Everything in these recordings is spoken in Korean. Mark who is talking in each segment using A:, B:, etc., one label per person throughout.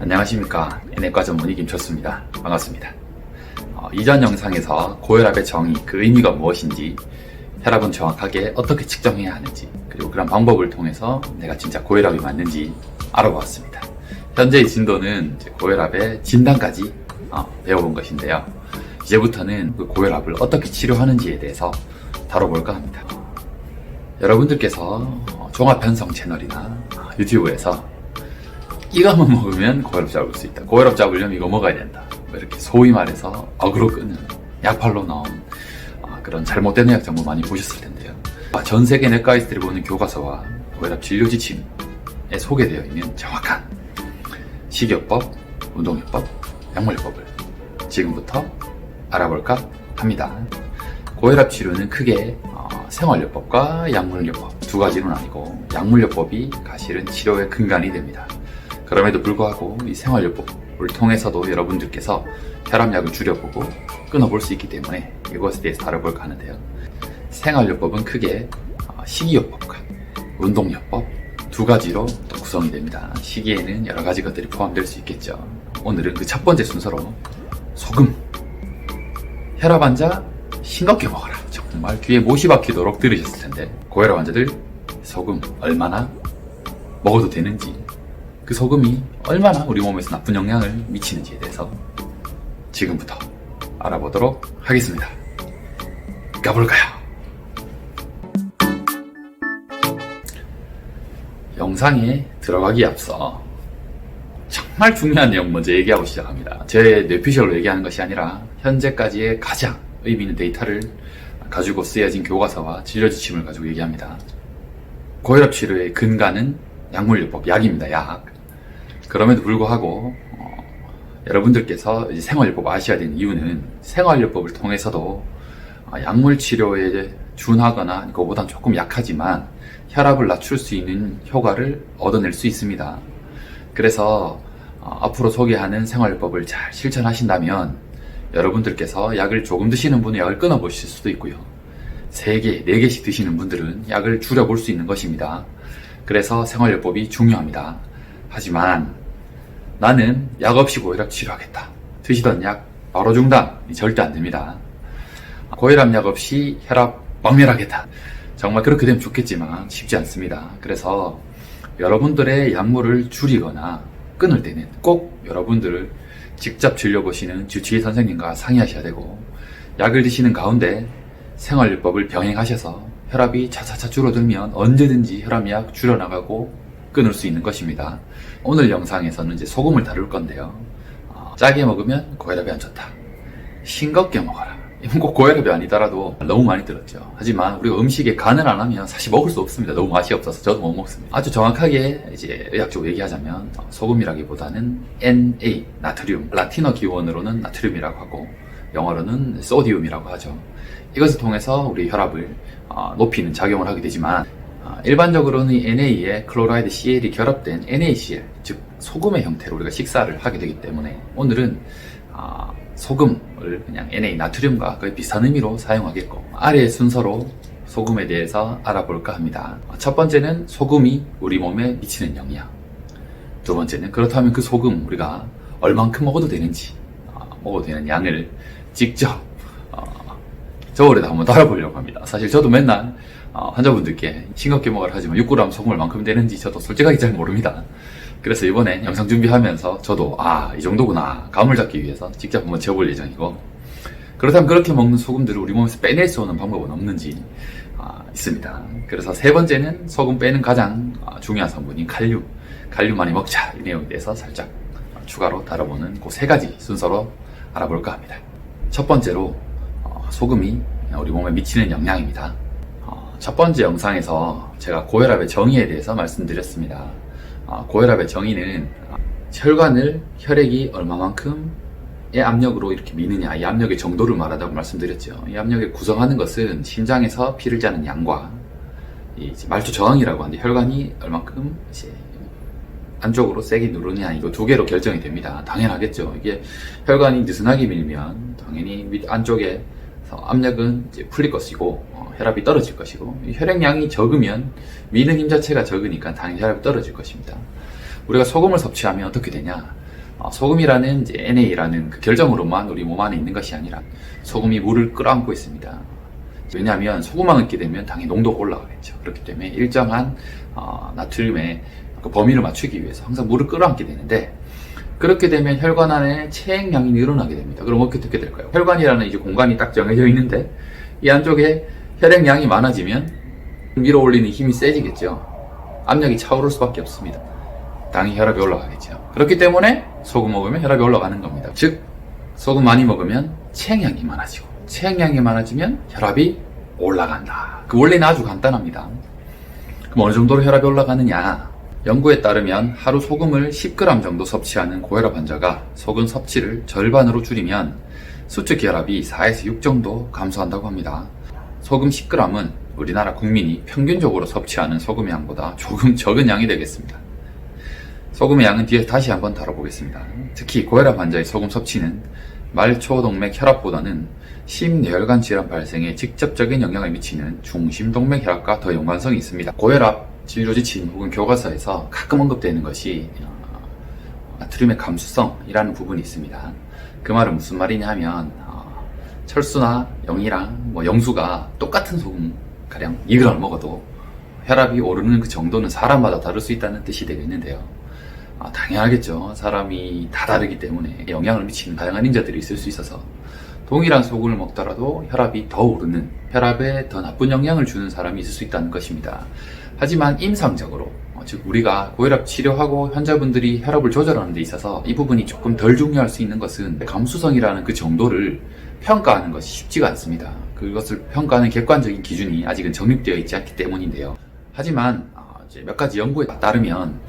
A: 안녕하십니까. 내과 전문의 김철수입니다. 반갑습니다. 이전 영상에서 고혈압의 정의, 그 의미가 무엇인지, 혈압은 정확하게 어떻게 측정해야 하는지, 그리고 그런 방법을 통해서 내가 진짜 고혈압이 맞는지 알아보았습니다. 현재의 진도는 고혈압의 진단까지 배워본 것인데요. 이제부터는 그 고혈압을 어떻게 치료하는지에 대해서 다뤄볼까 합니다. 여러분들께서 종합편성 채널이나 유튜브에서 이거만 먹으면 고혈압 잡을 수 있다, 고혈압 잡으려면 이거 먹어야 된다, 이렇게 소위 말해서 어그로 끄는 약팔로 나온 그런 잘못된 의학 정보 많이 보셨을 텐데요. 전 세계 내과의사들이 보는 교과서와 고혈압 진료 지침에 소개되어 있는 정확한 식이요법, 운동요법, 약물요법을 지금부터 알아볼까 합니다. 고혈압 치료는 크게 생활요법과 약물요법 두 가지로 나뉘고, 약물요법이 사실은 치료의 근간이 됩니다. 그럼에도 불구하고 이 생활요법을 통해서도 여러분들께서 혈압약을 줄여보고 끊어볼 수 있기 때문에 이것에 대해서 다뤄볼까 하는데요. 생활요법은 크게 식이요법과 운동요법 두 가지로 또 구성이 됩니다. 식이에는 여러 가지 것들이 포함될 수 있겠죠. 오늘은 그 첫 번째 순서로 소금. 혈압 환자 싱겁게 먹어라. 정말 귀에 못이 박히도록 들으셨을 텐데, 고혈압 환자들 소금 얼마나 먹어도 되는지, 그 소금이 얼마나 우리 몸에서 나쁜 영향을 미치는지에 대해서 지금부터 알아보도록 하겠습니다. 가볼까요? 영상에 들어가기 앞서 정말 중요한 내용 먼저 얘기하고 시작합니다. 제 뇌피셜로 얘기하는 것이 아니라 현재까지의 가장 의미 있는 데이터를 가지고 쓰여진 교과서와 진료 지침을 가지고 얘기합니다. 고혈압 치료의 근간은 약물요법, 약입니다. 약. 그럼에도 불구하고 여러분들께서 이제 생활요법 아셔야 되는 이유는, 생활요법을 통해서도 약물 치료에 준하거나 그거보단 조금 약하지만 혈압을 낮출 수 있는 효과를 얻어낼 수 있습니다. 그래서 앞으로 소개하는 생활요법을 잘 실천하신다면 여러분들께서 약을 조금 드시는 분은 약을 끊어보실 수도 있고요, 3개, 4개씩 드시는 분들은 약을 줄여볼 수 있는 것입니다. 그래서 생활요법이 중요합니다. 하지만 나는 약 없이 고혈압 치료하겠다, 드시던 약 바로 중단이 절대 안 됩니다. 고혈압 약 없이 혈압 박멸하겠다, 정말 그렇게 되면 좋겠지만 쉽지 않습니다. 그래서 여러분들의 약물을 줄이거나 끊을 때는 꼭 여러분들을 직접 진료보시는 주치의 선생님과 상의하셔야 되고, 약을 드시는 가운데 생활요법을 병행하셔서 혈압이 차차차 줄어들면 언제든지 혈압약 줄여나가고 끊을 수 있는 것입니다. 오늘 영상에서는 이제 소금을 다룰 건데요. 짜게 먹으면 고혈압이 안 좋다, 싱겁게 먹어라, 이건 꼭 고혈압이 아니더라도 너무 많이 들었죠. 하지만 우리가 음식에 간을 안 하면 사실 먹을 수 없습니다. 너무 맛이 없어서 저도 못 먹습니다. 아주 정확하게 이제 의학적으로 얘기하자면 소금이라기보다는 Na, 나트륨, 라틴어 기원으로는 나트륨이라고 하고 영어로는 소디움이라고 하죠. 이것을 통해서 우리 혈압을 높이는 작용을 하게 되지만, 일반적으로는 NA에 클로라이드 CL이 결합된 NaCl, 즉 소금의 형태로 우리가 식사를 하게 되기 때문에 오늘은 소금을 그냥 Na, 나트륨과 거의 비슷한 의미로 사용하겠고, 아래의 순서로 소금에 대해서 알아볼까 합니다. 첫 번째는 소금이 우리 몸에 미치는 영향, 두 번째는 그렇다면 그 소금 우리가 얼만큼 먹어도 되는지, 먹어도 되는 양을 직접 저울에다 한번 달아보려고 합니다. 사실 저도 맨날 환자분들께 싱겁게 먹으라 하지만 6g 소금을 만큼 되는지 저도 솔직하게 잘 모릅니다. 그래서 이번에 영상 준비하면서 저도 이 정도구나 감을 잡기 위해서 직접 한번 재볼 예정이고, 그렇다면 그렇게 먹는 소금들을 우리 몸에서 빼낼 수 있는 방법은 없는지 있습니다. 그래서 세 번째는 소금 빼는 가장 중요한 성분인 칼륨 많이 먹자, 이 내용에 대해서 살짝 추가로 다뤄보는 그 3가지 순서로 알아볼까 합니다. 첫 번째로 소금이 우리 몸에 미치는 영향입니다. 첫 번째 영상에서 제가 고혈압의 정의에 대해서 말씀드렸습니다. 고혈압의 정의는 혈관을 혈액이 얼마만큼의 압력으로 이렇게 미느냐, 이 압력의 정도를 말하다고 말씀드렸죠. 이 압력을 구성하는 것은 심장에서 피를 짜는 양과 말초 저항이라고 하는데, 혈관이 얼만큼 이제 안쪽으로 세게 누르냐, 이거 2개로 결정이 됩니다. 당연하겠죠. 이게 혈관이 느슨하게 밀면 당연히 안쪽에 압력은 이제 풀릴 것이고 혈압이 떨어질 것이고, 혈액량이 적으면 미는 힘 자체가 적으니까 당연히 혈압이 떨어질 것입니다. 우리가 소금을 섭취하면 어떻게 되냐, 소금이라는 이제 NA라는 그 결정으로만 우리 몸 안에 있는 것이 아니라 소금이 물을 끌어안고 있습니다. 왜냐하면 소금만 넣게 되면 당연히 농도가 올라가겠죠. 그렇기 때문에 일정한 나트륨의 그 범위를 맞추기 위해서 항상 물을 끌어안게 되는데, 그렇게 되면 혈관 안에 체액량이 늘어나게 됩니다. 그럼 어떻게 될까요? 혈관이라는 이제 공간이 딱 정해져 있는데 이 안쪽에 혈액량이 많아지면 밀어 올리는 힘이 세지겠죠. 압력이 차오를 수밖에 없습니다. 당연히 혈압이 올라가겠죠. 그렇기 때문에 소금 먹으면 혈압이 올라가는 겁니다. 즉 소금 많이 먹으면 체액량이 많아지고, 체액량이 많아지면 혈압이 올라간다. 그 원리는 아주 간단합니다. 그럼 어느 정도로 혈압이 올라가느냐? 연구에 따르면 하루 소금을 10g 정도 섭취하는 고혈압 환자가 소금 섭취를 절반으로 줄이면 수축 혈압이 4에서 6 정도 감소한다고 합니다. 소금 10g은 우리나라 국민이 평균적으로 섭취하는 소금의 양보다 조금 적은 양이 되겠습니다. 소금의 양은 뒤에 다시 한번 다뤄보겠습니다. 특히 고혈압 환자의 소금 섭취는 말초동맥 혈압보다는 심뇌혈관 질환 발생에 직접적인 영향을 미치는 중심동맥 혈압과 더 연관성이 있습니다. 고혈압 진료 지침 혹은 교과서에서 가끔 언급되는 것이 나트륨의 감수성이라는 부분이 있습니다. 그 말은 무슨 말이냐 하면 철수나 영이랑 영수가 똑같은 소금 가량 2g 먹어도 혈압이 오르는 그 정도는 사람마다 다를 수 있다는 뜻이 되겠는데요. 당연하겠죠. 사람이 다 다르기 때문에 영향을 미치는 다양한 인자들이 있을 수 있어서 동일한 소금을 먹더라도 혈압이 더 오르는, 혈압에 더 나쁜 영향을 주는 사람이 있을 수 있다는 것입니다. 하지만 임상적으로, 즉 우리가 고혈압 치료하고 환자분들이 혈압을 조절하는 데 있어서 이 부분이 조금 덜 중요할 수 있는 것은 감수성이라는 그 정도를 평가하는 것이 쉽지가 않습니다. 그것을 평가하는 객관적인 기준이 아직은 정립되어 있지 않기 때문인데요. 하지만 이제 몇 가지 연구에 따르면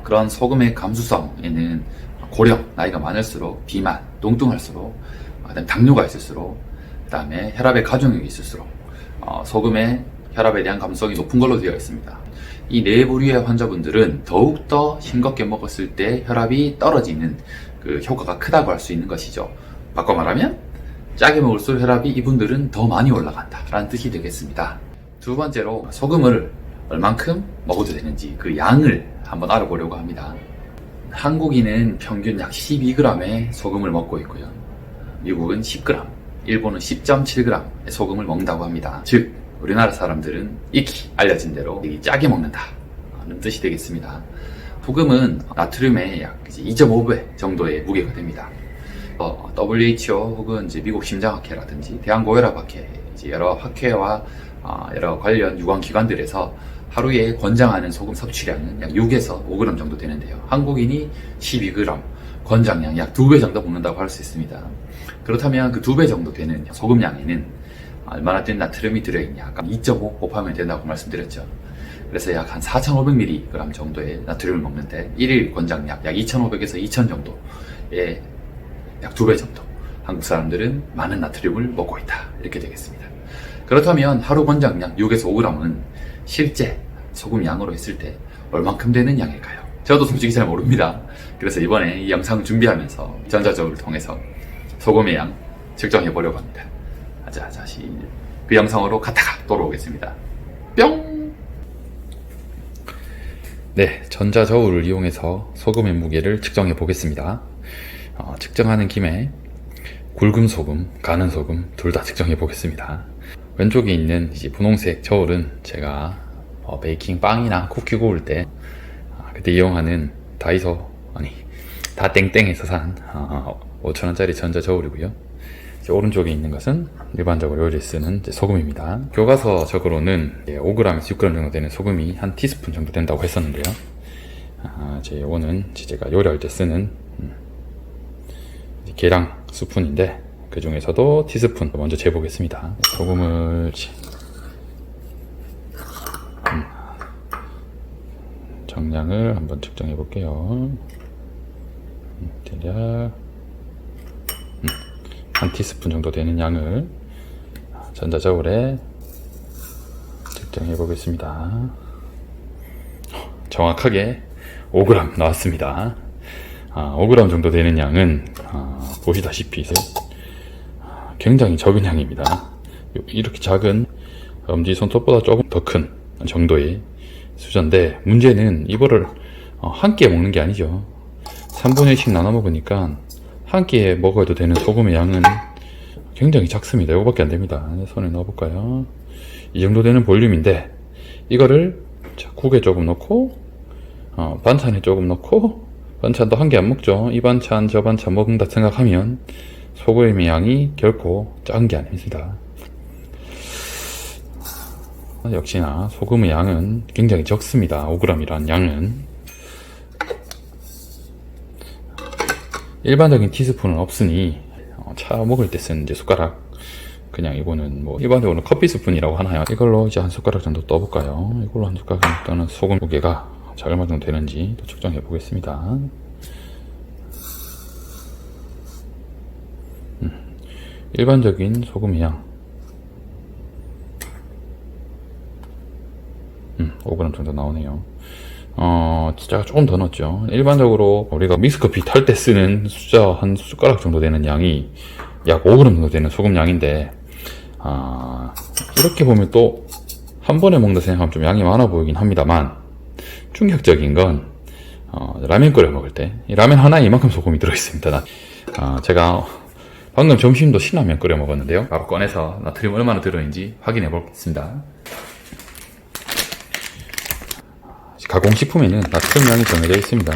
A: 그런 소금의 감수성에는 고령, 나이가 많을수록, 비만, 뚱뚱할수록, 그다음에 당뇨가 있을수록, 그다음에 혈압의 가중력이 있을수록 소금의 혈압에 대한 감수성이 높은 걸로 되어 있습니다. 이 네 부류의 환자분들은 더욱더 싱겁게 먹었을 때 혈압이 떨어지는 그 효과가 크다고 할 수 있는 것이죠. 바꿔 말하면 짜게 먹을수록 혈압이 이분들은 더 많이 올라간다 라는 뜻이 되겠습니다. 두 번째로 소금을 얼만큼 먹어도 되는지 그 양을 한번 알아보려고 합니다. 한국인은 평균 약 12g의 소금을 먹고 있고요. 미국은 10g, 일본은 10.7g의 소금을 먹는다고 합니다. 즉 우리나라 사람들은 익히 알려진 대로 짜게 먹는다는 뜻이 되겠습니다. 소금은 나트륨의 약 2.5배 정도의 무게가 됩니다. WHO 혹은 이제 미국 심장학회라든지 대한고혈압학회, 여러 학회와 여러 관련 유관기관들에서 하루에 권장하는 소금 섭취량은 약 6에서 5g 정도 되는데요. 한국인이 12g, 권장량 약 2배 정도 먹는다고 할 수 있습니다. 그렇다면 그 2배 정도 되는 소금량에는 얼마나 된 나트륨이 들어있냐, 아까 2.5 곱하면 된다고 말씀드렸죠. 그래서 약 한 4,500mg 정도의 나트륨을 먹는데 1일 권장량 약 2,500에서 2,000 정도의 약 2배 정도 한국 사람들은 많은 나트륨을 먹고 있다, 이렇게 되겠습니다. 그렇다면 하루 권장량 6에서 5g은 실제 소금 양으로 했을 때 얼만큼 되는 양일까요? 저도 솔직히 잘 모릅니다. 그래서 이번에 이 영상을 준비하면서 전자저울을 통해서 소금의 양 측정해 보려고 합니다. 자, 다시 그 영상으로 갔다가 돌아오겠습니다. 뿅! 네, 전자저울을 이용해서 소금의 무게를 측정해 보겠습니다. 측정하는 김에 굵은 소금, 가는 소금 둘 다 측정해 보겠습니다. 왼쪽에 있는 이제 분홍색 저울은 제가 베이킹 빵이나 쿠키 구울 때 그때 이용하는 다땡땡에서 산 5,000원짜리 전자저울이고요. 오른쪽에 있는 것은 일반적으로 요리에 쓰는 소금입니다. 교과서적으로는 5g에서 6g 정도 되는 소금이 한 티스푼 정도 된다고 했었는데요. 이거는 제가 요리할 때 쓰는 계량 스푼인데 그 중에서도 티스푼 먼저 재보겠습니다. 소금을 정량을 한번 측정해 볼게요. 대략 한 티스푼 정도 되는 양을 전자저울에 측정해 보겠습니다. 정확하게 5g 나왔습니다. 5g 정도 되는 양은 보시다시피 굉장히 적은 양입니다. 이렇게 작은 엄지손톱보다 조금 더 큰 정도의 수저인데, 문제는 이거를 한 끼에 먹는 게 아니죠.
B: 3분의 1씩 나눠 먹으니까 한 끼에 먹어도 되는 소금의 양은 굉장히 작습니다. 이거밖에 안 됩니다. 손에 넣어볼까요? 이 정도 되는 볼륨인데 이거를 자, 국에 조금 넣고 반찬에 조금 넣고, 반찬도 한 개 안 먹죠. 이 반찬 저 반찬 먹는다 생각하면 소금의 양이 결코 작은 게 아닙니다. 역시나 소금의 양은 굉장히 적습니다. 5g이라는 양은. 일반적인 티스푼은 없으니 차 먹을 때 쓰는 이제 숟가락, 그냥 이거는 뭐 일반적으로 커피 스푼이라고 하나요? 이걸로 이제 한 숟가락 정도 떠볼까요? 이걸로 한 숟가락 정도 떠는 소금 무게가 자 얼마 정도 되는지 또 측정해 보겠습니다. 일반적인 소금의 양 5g 정도 나오네요. 숫자가 조금 더 넣었죠. 일반적으로 우리가 믹스커피 탈 때 쓰는 숫자 한 숟가락 정도 되는 양이 약 5g 정도 되는 소금 양인데, 이렇게 보면 또 한 번에 먹는다 생각하면 좀 양이 많아 보이긴 합니다만, 충격적인 건 라면 끓여 먹을 때 이 라면 하나에 이만큼 소금이 들어있습니다. 제가 방금 점심도 신라면 끓여 먹었는데요. 바로 꺼내서 나트륨 얼마나 들어있는지 확인해 보겠습니다. 가공식품에는 나트륨량이 정해져 있습니다.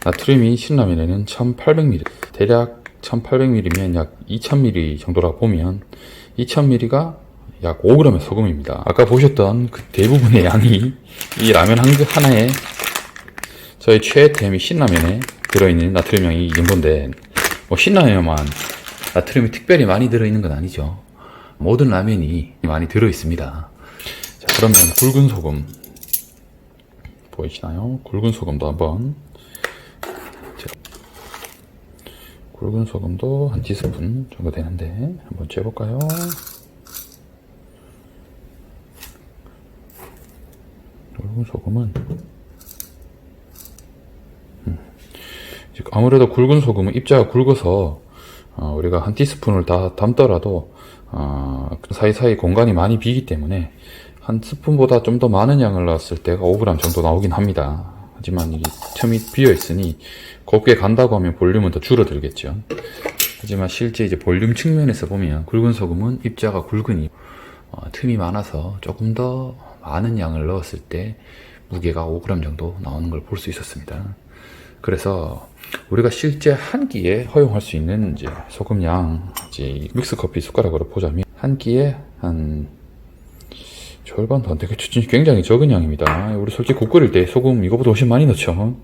B: 나트륨이 신라면에는 1800ml, 대략 1800ml면 약 2000ml 정도라고 보면 2000ml가 약 5g의 소금입니다. 아까 보셨던 그 대부분의 양이 이 라면 하나에, 저희 최애템이 신라면에 들어있는 나트륨량이 이 정도인데, 뭐 신라면만 나트륨이 특별히 많이 들어있는 건 아니죠. 모든 라면이 많이 들어있습니다. 자, 그러면 굵은 소금 보이시나요? 굵은 소금도 한번, 굵은 소금도 한 티스푼 정도 되는데 한번 재볼까요? 굵은 소금은 아무래도 굵은 소금은 입자가 굵어서 우리가 한 티스푼을 다 담더라도 사이사이 공간이 많이 비기 때문에 한 스푼보다 좀 더 많은 양을 넣었을 때가 5g 정도 나오긴 합니다. 하지만 이 틈이 비어 있으니 곱게 간다고 하면 볼륨은 더 줄어들겠죠. 하지만 실제 이제 볼륨 측면에서 보면 굵은 소금은 입자가 굵으니 틈이 많아서 조금 더 많은 양을 넣었을 때 무게가 5g 정도 나오는 걸 볼 수 있었습니다. 그래서 우리가 실제 한 끼에 허용할 수 있는 이제 소금 양, 이제 믹스 커피 숟가락으로 보자면 한 끼에 한 절반도 안 되겠죠. 굉장히 적은 양입니다. 우리 솔직히 국 끓일 때 소금 이거보다 훨씬 많이 넣죠.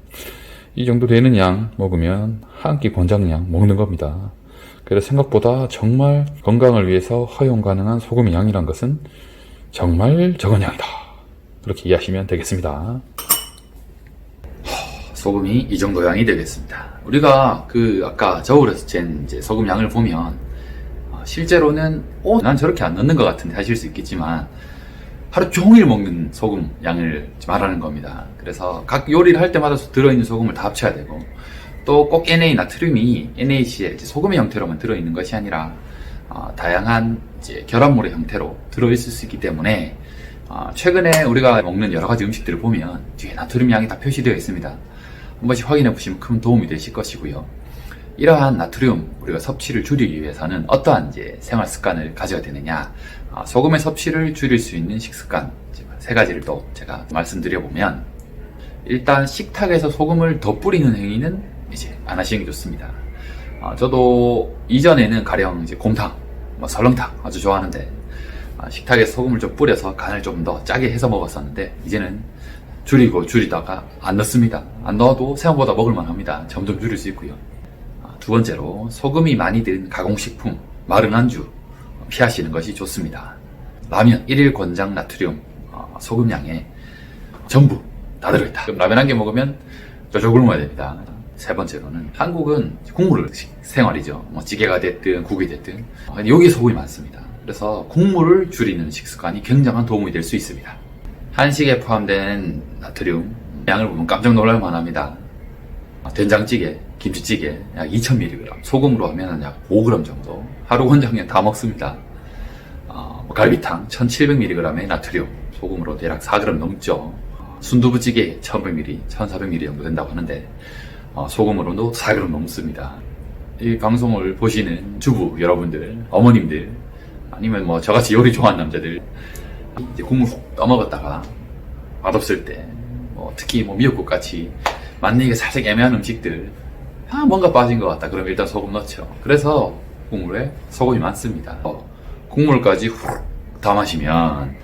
B: 이 정도 되는 양 먹으면 한 끼 권장량 먹는 겁니다. 그래서 생각보다 정말 건강을 위해서 허용 가능한 소금의 양이란 것은 정말 적은 양이다. 그렇게 이해하시면 되겠습니다.
A: 소금이 이 정도 양이 되겠습니다. 우리가 아까 저울에서 잰 이제 소금 양을 보면 실제로는 난 저렇게 안 넣는 것 같은데 하실 수 있겠지만 하루 종일 먹는 소금 양을 말하는 겁니다. 그래서 각 요리를 할 때마다 들어있는 소금을 다 합쳐야 되고, 또 꼭 나트륨이 NaCl 소금의 형태로만 들어있는 것이 아니라 다양한 이제 결합물의 형태로 들어있을 수 있기 때문에 최근에 우리가 먹는 여러 가지 음식들을 보면 뒤에 나트륨 양이 다 표시되어 있습니다. 한 번씩 확인해 보시면 큰 도움이 되실 것이고요. 이러한 나트륨 우리가 섭취를 줄이기 위해서는 어떠한 이제 생활 습관을 가져야 되느냐, 소금의 섭취를 줄일 수 있는 식습관 세 가지를 또 제가 말씀드려보면, 일단 식탁에서 소금을 더 뿌리는 행위는 이제 안 하시는 게 좋습니다. 저도 이전에는 가령 이제 곰탕, 설렁탕 아주 좋아하는데 식탁에 소금을 좀 뿌려서 간을 좀 더 짜게 해서 먹었었는데, 이제는 줄이다가 안 넣습니다. 안 넣어도 생각보다 먹을만 합니다. 점점 줄일 수 있고요. 두 번째로 소금이 많이 든 가공식품, 마른 안주 피하시는 것이 좋습니다. 라면 1일 권장 나트륨 소금량에 전부 다 들어있다. 그럼 라면 한 개 먹으면 쫄쫄 굶어야 됩니다. 세 번째로는 한국은 국물 생활이죠. 찌개가 됐든 국이 됐든 여기에 소금이 많습니다. 그래서 국물을 줄이는 식습관이 굉장한 도움이 될 수 있습니다. 한식에 포함된 나트륨 양을 보면 깜짝 놀랄 만합니다. 된장찌개, 김치찌개 약 2000mg, 소금으로 하면 약 5g 정도 하루 권장량 다 먹습니다. 갈비탕 1700mg의 나트륨, 소금으로 대략 4g 넘죠. 순두부찌개 1500mg, 1400mg 정도 된다고 하는데 소금으로도 4g 넘습니다. 이 방송을 보시는 주부 여러분들, 어머님들, 아니면 뭐 저같이 요리 좋아하는 남자들, 이제 국물 훅 떠먹었다가 맛없을 때, 특히 미역국 같이 맛내기가 살짝 애매한 음식들, 뭔가 빠진 것 같다. 그럼 일단 소금 넣죠. 그래서 국물에 소금이 많습니다. 국물까지 훅 다 마시면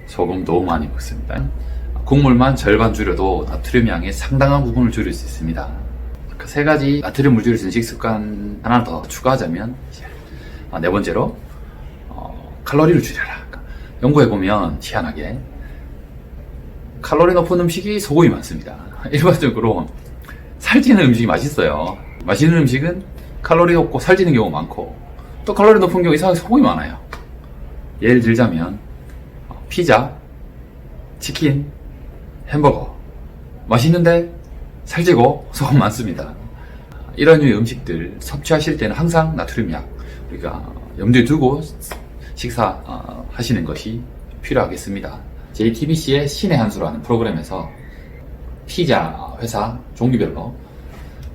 A: 소금 너무 많이 먹습니다. 국물만 절반 줄여도 나트륨 양의 상당한 부분을 줄일 수 있습니다. 그 세 가지 나트륨을 줄일 수 있는 식습관 하나 더 추가하자면, 네 번째로 칼로리를 줄여라. 연구해보면 희한하게 칼로리 높은 음식이 소금이 많습니다. 일반적으로 살찌는 음식이 맛있어요. 맛있는 음식은 칼로리 높고 살찌는 경우가 많고, 또 칼로리 높은 경우 이상하게 소금이 많아요. 예를 들자면 피자, 치킨, 햄버거 맛있는데 살찌고 소금 많습니다. 이런 류의 음식들 섭취하실 때는 항상 나트륨 약 우리가 염두에 두고 식사 하시는 것이 필요하겠습니다. JTBC의 신의 한 수라는 프로그램에서 피자 회사 종류별로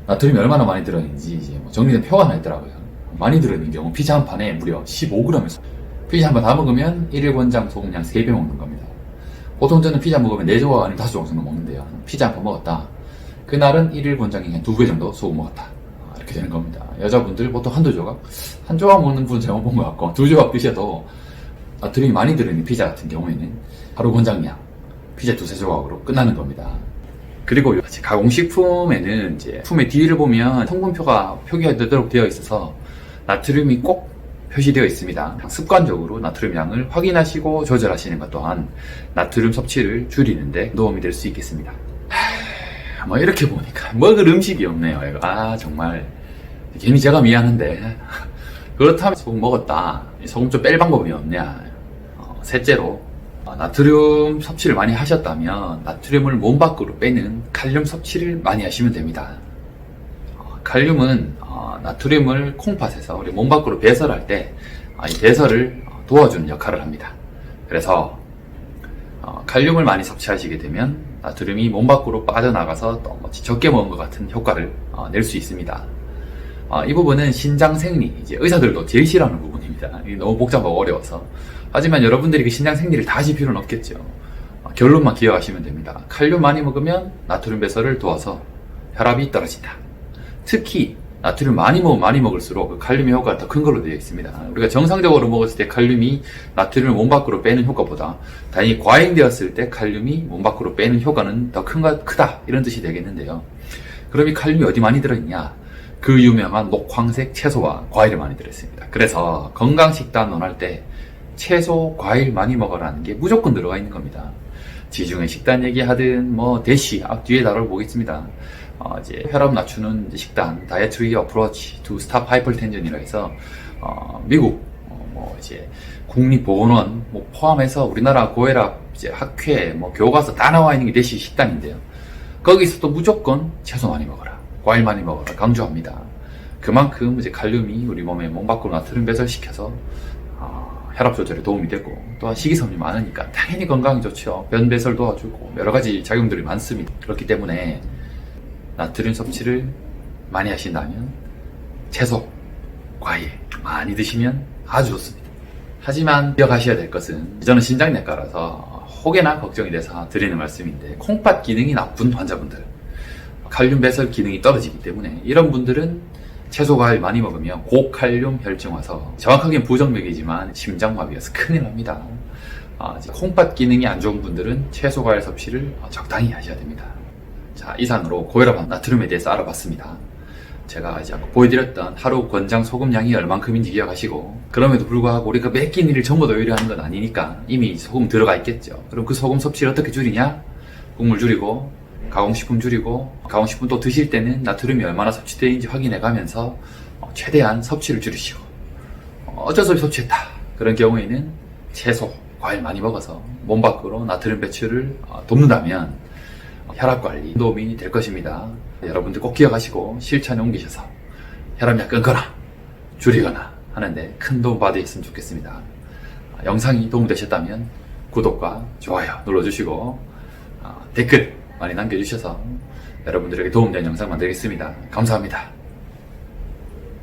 A: 나트륨이 얼마나 많이 들어있는지 이제 정리된 표가 하나 있더라고요. 많이 들어있는 경우 피자 한 판에 무려 15g에서, 피자 한 판 다 먹으면 1일 권장 소금량 3배 먹는 겁니다. 보통 저는 피자 먹으면 4조각 아니면 5조각 정도 먹는데요. 피자 한 판 먹었다. 그날은 1일 권장이 한 2배 정도 소금 먹었다. 이렇게 되는 겁니다. 여자분들 보통 한두 조각? 한 조각 먹는 분은 잘못 본 것 같고, 2조각 드셔도 나트륨이 많이 들어있는 피자 같은 경우에는 하루 권장량 피자 2-3조각으로 끝나는 겁니다. 그리고 가공식품에는 이제 품의 뒤를 보면 성분표가 표기되도록 되어 있어서 나트륨이 꼭 표시되어 있습니다. 습관적으로 나트륨 양을 확인하시고 조절하시는 것 또한 나트륨 섭취를 줄이는데 도움이 될 수 있겠습니다. 이렇게 보니까 먹을 음식이 없네요. 정말 괜히 제가 미안한데, 그렇다면 소금 먹었다, 소금 좀 뺄 방법이 없냐. 셋째로, 나트륨 섭취를 많이 하셨다면 나트륨을 몸 밖으로 빼는 칼륨 섭취를 많이 하시면 됩니다. 칼륨은 나트륨을 콩팥에서 우리 몸 밖으로 배설할 때 이 배설을 도와주는 역할을 합니다. 그래서 칼륨을 많이 섭취하시게 되면 나트륨이 몸 밖으로 빠져나가서 또 적게 먹은 것 같은 효과를 낼 수 있습니다. 이 부분은 신장 생리, 이제 의사들도 제일 싫어하는 부분입니다. 너무 복잡하고 어려워서. 하지만 여러분들이 그 신장 생리를 다 하실 필요는 없겠죠. 결론만 기억하시면 됩니다. 칼륨 많이 먹으면 나트륨 배설을 도와서 혈압이 떨어진다. 특히 나트륨 많이 먹으면 많이 먹을수록 그 칼륨의 효과가 더 큰 걸로 되어 있습니다. 우리가 정상적으로 먹었을 때 칼륨이 나트륨을 몸 밖으로 빼는 효과보다 다행히 과잉되었을 때 칼륨이 몸 밖으로 빼는 효과는 더 크다, 이런 뜻이 되겠는데요. 그럼 이 칼륨이 어디 많이 들어있냐? 그 유명한 녹황색 채소와 과일이 많이 들어있습니다. 그래서 건강식단 논할 때 채소, 과일 많이 먹으라는 게 무조건 들어가 있는 겁니다. 지중해 식단 얘기하든 대시 뒤에 다뤄보겠습니다. 이제 혈압 낮추는 식단, 다이어트리 어프로치 투 스탑 하이퍼텐션이라 해서 미국 이제 국립보건원 포함해서 우리나라 고혈압 이제 학회 교과서 다 나와 있는 게 대시 식단인데요. 거기서도 무조건 채소 많이 먹어라, 과일 많이 먹어라 강조합니다. 그만큼 이제 칼륨이 우리 몸에 몸 밖으로 나트륨 배설시켜서 혈압 조절에 도움이 되고, 또한 식이섬유 많으니까 당연히 건강이 좋죠. 변 배설 도와주고 여러 가지 작용들이 많습니다. 그렇기 때문에 나트륨 섭취를 많이 하신다면 채소, 과일 많이 드시면 아주 좋습니다. 하지만 기억하셔야 될 것은, 저는 신장내과라서 혹여나 걱정이 돼서 드리는 말씀인데, 콩팥 기능이 나쁜 환자분들, 칼륨 배설 기능이 떨어지기 때문에 이런 분들은 채소, 과일 많이 먹으면 고칼륨 혈증 와서, 정확하게는 부정맥이지만 심장마비여서 큰일 납니다. 콩팥 기능이 안 좋은 분들은 채소, 과일 섭취를 적당히 하셔야 됩니다. 자, 이상으로 고혈압 나트륨에 대해서 알아봤습니다. 제가 이제 아까 보여드렸던 하루 권장 소금량이 얼만큼인지 기억하시고, 그럼에도 불구하고 우리가 매 끼니를 전부 다 요리하는 건 아니니까 이미 소금 들어가 있겠죠. 그럼 그 소금 섭취를 어떻게 줄이냐? 국물 줄이고, 가공식품 줄이고, 가공식품 또 드실 때는 나트륨이 얼마나 섭취되는지 확인해 가면서 최대한 섭취를 줄이시고, 어쩔 수 없이 섭취했다, 그런 경우에는 채소, 과일 많이 먹어서 몸 밖으로 나트륨 배출을 돕는다면 혈압 관리 도움이 될 것입니다. 여러분들 꼭 기억하시고 실천에 옮기셔서 혈압약 끊거나 줄이거나 하는데 큰 도움 받으셨으면 좋겠습니다. 영상이 도움되셨다면 구독과 좋아요 눌러주시고 댓글 많이 남겨주셔서 여러분들에게 도움되는 영상 만들겠습니다. 감사합니다.